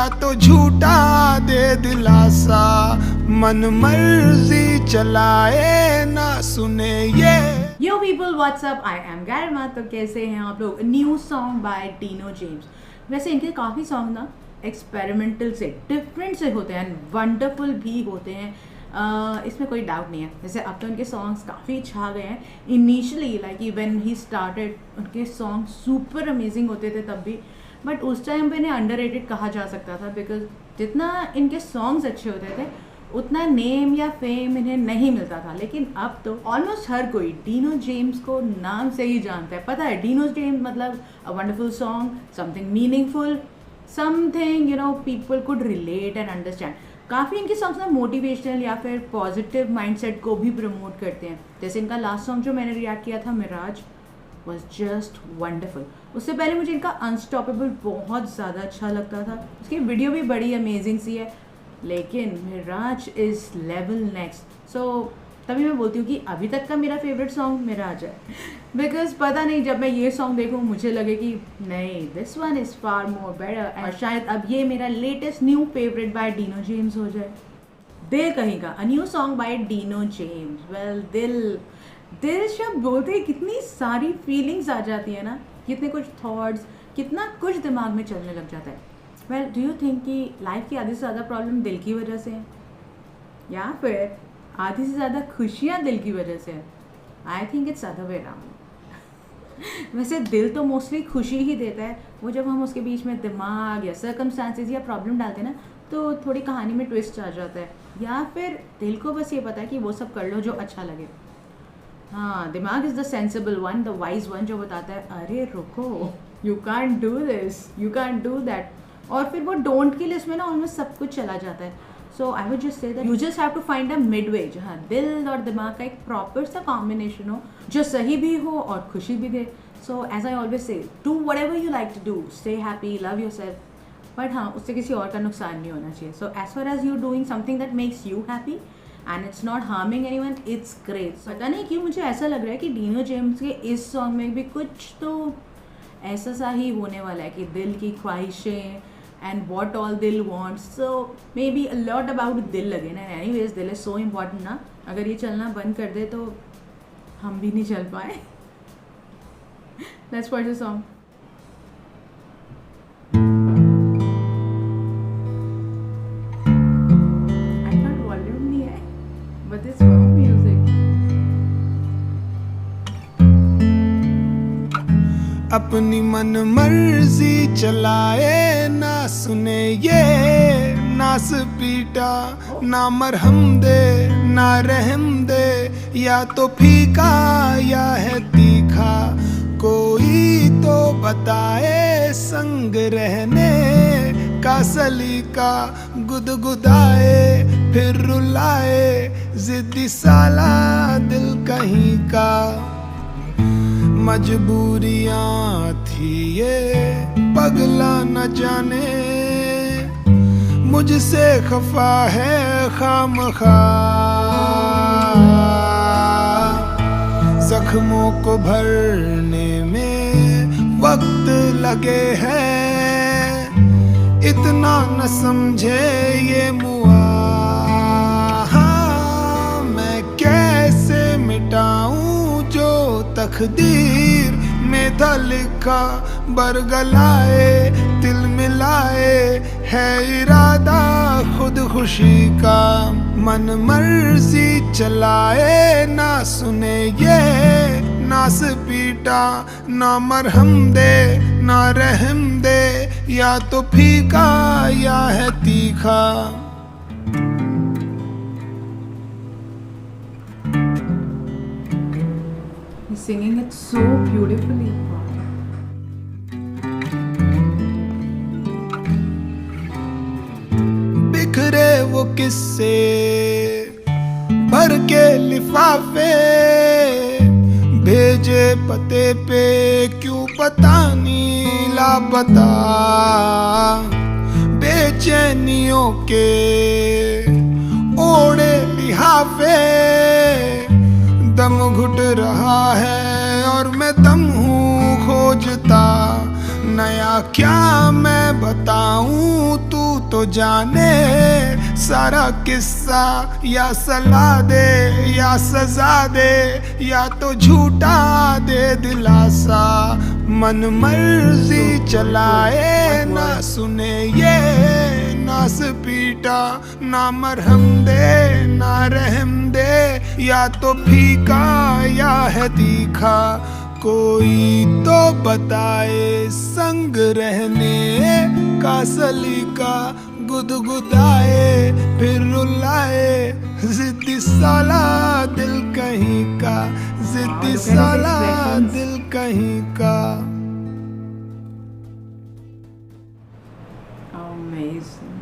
Yo people, what's up? I am Garima। तो कैसे हैं आप लोग? New song by Dino James. वैसे इनके काफ़ी सॉन्ग ना एक्सपेरिमेंटल से डिफरेंट से होते हैं, वंडरफुल भी होते हैं, इसमें कोई डाउट नहीं है। जैसे अब तो उनके सॉन्ग्स काफ़ी छा गए हैं। Initially like when he started उनके सॉन्ग सुपर अमेजिंग होते थे तब भी, बट उस टाइम पे इन्हें अंडररेटेड कहा जा सकता था, बिकॉज जितना इनके सॉन्ग्स अच्छे होते थे उतना नेम या फेम इन्हें नहीं मिलता था। लेकिन अब तो ऑलमोस्ट हर कोई डीनो जेम्स को नाम से ही जानता है। पता है डीनो जेम्स मतलब a wonderful song, something meaningful, something you know people could relate and understand. काफ़ी इनके सॉन्ग्स ना मोटिवेशनल या फिर पॉजिटिव माइंडसेट को भी प्रमोट करते हैं। जैसे इनका लास्ट सॉन्ग जो मैंने रिएक्ट किया था, मिराज, वॉज जस्ट वंडरफुल। उससे पहले मुझे इनका अनस्टॉपेबल बहुत ज़्यादा अच्छा लगता था। उसकी वीडियो भी बड़ी अमेजिंग सी है, लेकिन मिराज इज़ लेवल नेक्स्ट। सो तभी मैं बोलती हूँ कि अभी तक का मेरा फेवरेट सॉन्ग मिराज है। बिकॉज पता नहीं जब मैं ये सॉन्ग देखूँ मुझे लगे कि नहीं, this one is far more better, और शायद अब ये मेरा latest new favourite bye Dino James हो जाए। दिल कहीं का, a new song by Dino James. Well, दिल शब्द बोलते ही कितनी सारी फीलिंग्स आ जाती है ना, कितने कुछ थॉट्स, कितना कुछ दिमाग में चलने लग जाता है। वेल, डू यू थिंक कि लाइफ की आधी से ज़्यादा प्रॉब्लम दिल की वजह से है, या फिर आधी से ज़्यादा खुशियाँ दिल की वजह से है? I think it's other way around. वैसे दिल तो मोस्टली खुशी ही देता है। वो जब हम उसके बीच में दिमाग या सर्कमस्टांसेस या प्रॉब्लम डालते हैं ना, तो थोड़ी कहानी में ट्विस्ट आ जाता है। या फिर दिल को बस ये पता है कि वो सब कर लो जो अच्छा लगे। हाँ, दिमाग is the sensible one, the wise one, जो बताता है अरे रुको, you can't do this, you can't do that. और फिर वो डोंट की लिस्ट में ना ऑलमोस्ट सब कुछ चला जाता है। So I would just say that you just have to find a midway, जहाँ दिल और दिमाग का एक प्रॉपर सा कॉम्बिनेशन हो, जो सही भी हो और खुशी भी दे। So as I always say, do whatever you like to do, stay happy, love yourself, but हाँ, उससे किसी और का नुकसान नहीं होना चाहिए। So as far as you doing something that makes you happy and it's not harming anyone, it's great. पता नहीं क्यों मुझे ऐसा लग रहा है कि डीनो जेम्स के इस सॉन्ग में भी कुछ तो ऐसा सा ही होने वाला है कि दिल की ख्वाहिशें and what all दिल wants, so maybe a lot about दिल लगे ना। anyways, दिल is so important ना, अगर ये चलना बंद कर दे तो हम भी नहीं चल पाए। let's watch the song। I thought volume नहीं है, but it's wow music। अपनी मन मर्जी चलाए ना सुने ये, नास पीटा ना मरहम दे ना रहम दे, या तो फीका या है तीखा, कोई तो बताए संग रहने का सलीका, गुदगुदाए फिर रुलाए जिद्दी साला दिल कहीं का। मजबूरियां थी ये पगला न जाने, मुझसे खफा है खामखा, जख्मों को भरने में वक्त लगे है, इतना न समझे ये मुआ, मैं कैसे मिटाऊं जो तकदीर में था लिखा, बरगलाए दिल मिलाए है इरादा खुद खुशी का, मन मर्जी चलाए ना सुने ये, नास पीटा ना मरहम दे ना रहम दे, या तो फीका या है तीखा। singing it so beautifully। बिखरे वो किस्से भर के लिफाफे, भेजे पते पे क्यों पता नहीं लापता, बेचैनियों के ओढ़े लिहाफे, दम घुट रहा है और मैं दम हूँ खोजता, नया क्या मैं बताऊं, तू तो जाने सारा किस्सा। या सला दे या सजा दे, या तो झूठा दे दिलासा। मन मर्जी चलाए ना सुने ये नास पीटा। ना मरहम दे ना रहम दे, या तो फीका या है तीखा। कोई तो बताए संग रहने का सलीका। गुदगुदाए फिर रुलाए, जिद्दी साला दिल कहीं का। जिद्दी साला दिल कहीं का। Amazing.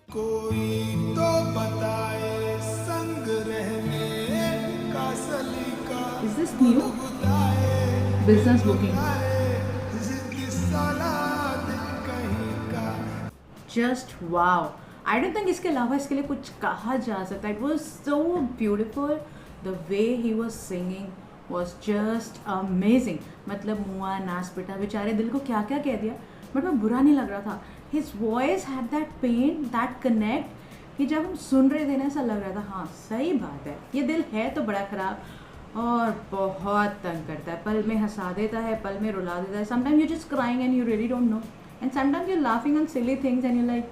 कोई तो बताए संग रहने का सलीका। Is this new? Business booking. Just wow. I don't think इसके अलावा इसके लिए कुछ कहा जा सकता. It was so beautiful. The way he was singing was just amazing. मतलब मुआ नास पिटा बेचारे दिल को क्या क्या कह दिया, बट मैं बुरा नहीं लग रहा था. His voice had that pain, that connect, कि जब हम सुन रहे थे ना ऐसा लग रहा था हाँ सही बात है, ये दिल है तो बड़ा ख़राब और बहुत तंग करता है. पल में हंसा देता है, पल में रुला देता है. Sometime you just crying and you really don't know, and sometime you laughing on silly things and you like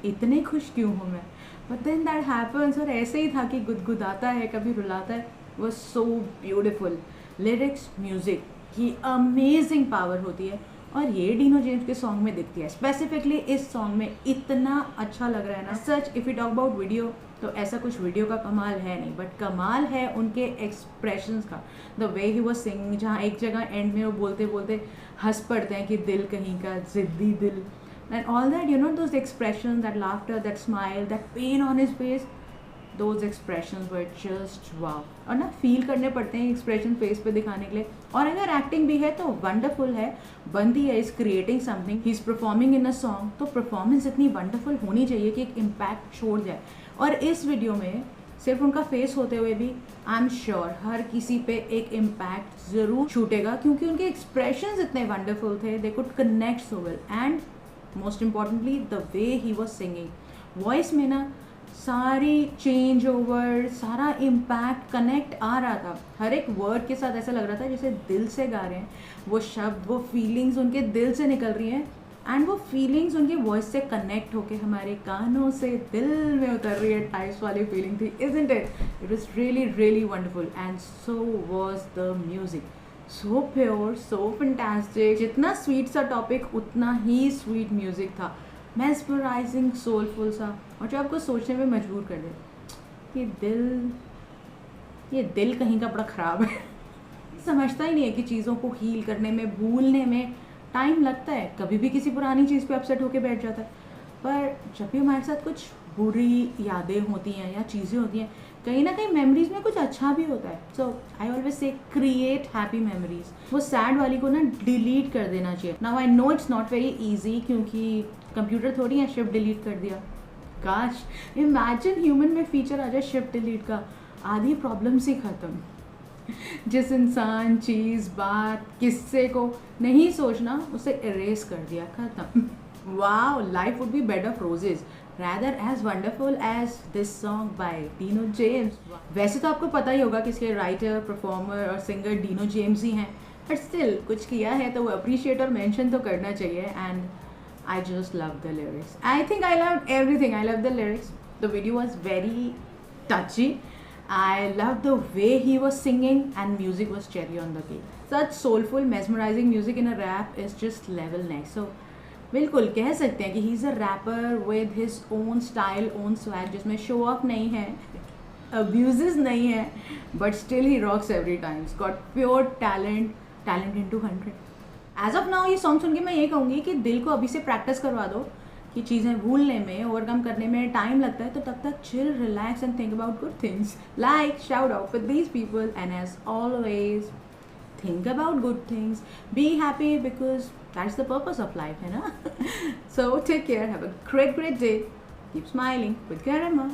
इतने खुश क्यों हूँ मैं. But then that happens. और ऐसे ही था कि गुदगुदाता है कभी रुलाता है. वो सो ब्यूटिफुल. लिरिक्स, म्यूज़िक की अमेजिंग पावर होती है और ये डीनो जेम्स के सॉन्ग में दिखती है. स्पेसिफिकली इस सॉन्ग में इतना अच्छा लग रहा है ना. Such if you talk about video तो ऐसा कुछ वीडियो का कमाल है नहीं, बट कमाल है उनके एक्सप्रेशंस का. The way he was singing, जहाँ एक जगह एंड में वो बोलते बोलते हंस पड़ते हैं कि दिल कहीं का, ज़िद्दी दिल, and all that, you know, those expression, that laughter, that smile, that pain on his face, those expression were just वाव. और ना फील करने पड़ते हैं एक्सप्रेशन फेस पे दिखाने के लिए. और अगर एक्टिंग भी है तो वंडरफुल है, बनती है. Is creating something, he is performing in a song, तो परफॉर्मेंस इतनी वंडरफुल होनी चाहिए कि एक इम्पैक्ट छोड़ जाए. और इस वीडियो में सिर्फ उनका फेस होते हुए भी आई एम श्योर हर किसी पे एक इम्पैक्ट ज़रूर छूटेगा, क्योंकि उनके एक्सप्रेशंस इतने वंडरफुल थे. They could connect so well, and most importantly the way he was singing. Voice में ना सारी चेंज ओवर, सारा इम्पैक्ट कनेक्ट आ रहा था. हर एक वर्ड के साथ ऐसा लग रहा था जैसे दिल से गा रहे हैं. वो शब्द, वो फीलिंग्स उनके दिल से निकल रही हैं, एंड वो फीलिंग्स उनकी वॉइस से कनेक्ट होके हमारे कानों से दिल में उतर रही है. टाइप्स वाली फीलिंग थी, isn't it? It was really really wonderful. And so was the music. So pure, so fantastic. जितना स्वीट सा टॉपिक उतना ही स्वीट म्यूज़िक था. मेस्मराइजिंग, सोलफुल सा, और जो आपको सोचने में मजबूर कर दे कि ये दिल कहीं का बड़ा ख़राब है. समझता ही नहीं है कि चीज़ों को हील करने में, भूलने में टाइम लगता है. कभी भी किसी पुरानी चीज़ पे अपसेट होके बैठ जाता है, पर जब भी हमारे साथ कुछ बुरी यादें होती हैं या चीज़ें होती हैं, कहीं ना कहीं मेमोरीज में कुछ अच्छा भी होता है. So I always say create happy memories. वो सैड वाली को ना डिलीट कर देना चाहिए. Now I know it's not very easy, क्योंकि कंप्यूटर थोड़ी है शिफ्ट डिलीट कर दिया. काश इमेजिन ह्यूमन में फीचर आ जाए शिफ्ट डिलीट का, आधी प्रॉब्लम्स ही ख़त्म. जिस इंसान, चीज़, बात, किस्से को नहीं सोचना उसे इरेज कर दिया, ख़त्म. Wow, life would be bed of roses rather as wonderful as this song by Dino James. वैसे तो आपको पता ही होगा कि इसके राइटर, परफॉर्मर और सिंगर डीनो जेम्स ही हैं, बट स्टिल कुछ किया है तो वो अप्रिशिएट और मेंशन तो करना चाहिए. And I just love the lyrics. I think I love everything. I love the lyrics. The video was very टची. I loved the way he was singing, and music was cherry on the cake. Such soulful, mesmerizing music in a rap is just level next. So बिल्कुल कह सकते हैं कि he is a rapper with his own style, own swag, जिसमें show off नहीं है, abuses नहीं है, but still he rocks every time. Got pure talent, talent into 100. As of now ये सॉन्ग सुन के मैं ये कहूँगी कि दिल को अभी से प्रैक्टिस करवा दो कि चीज़ें भूलने में, ओवरकम करने में टाइम लगता है, तो तब तक chill, relax and think about good things. Like shout out for these people, and as always think about good things, be happy, because that's the purpose of life, है ना? So take care, have a great day, keep smiling with Garima.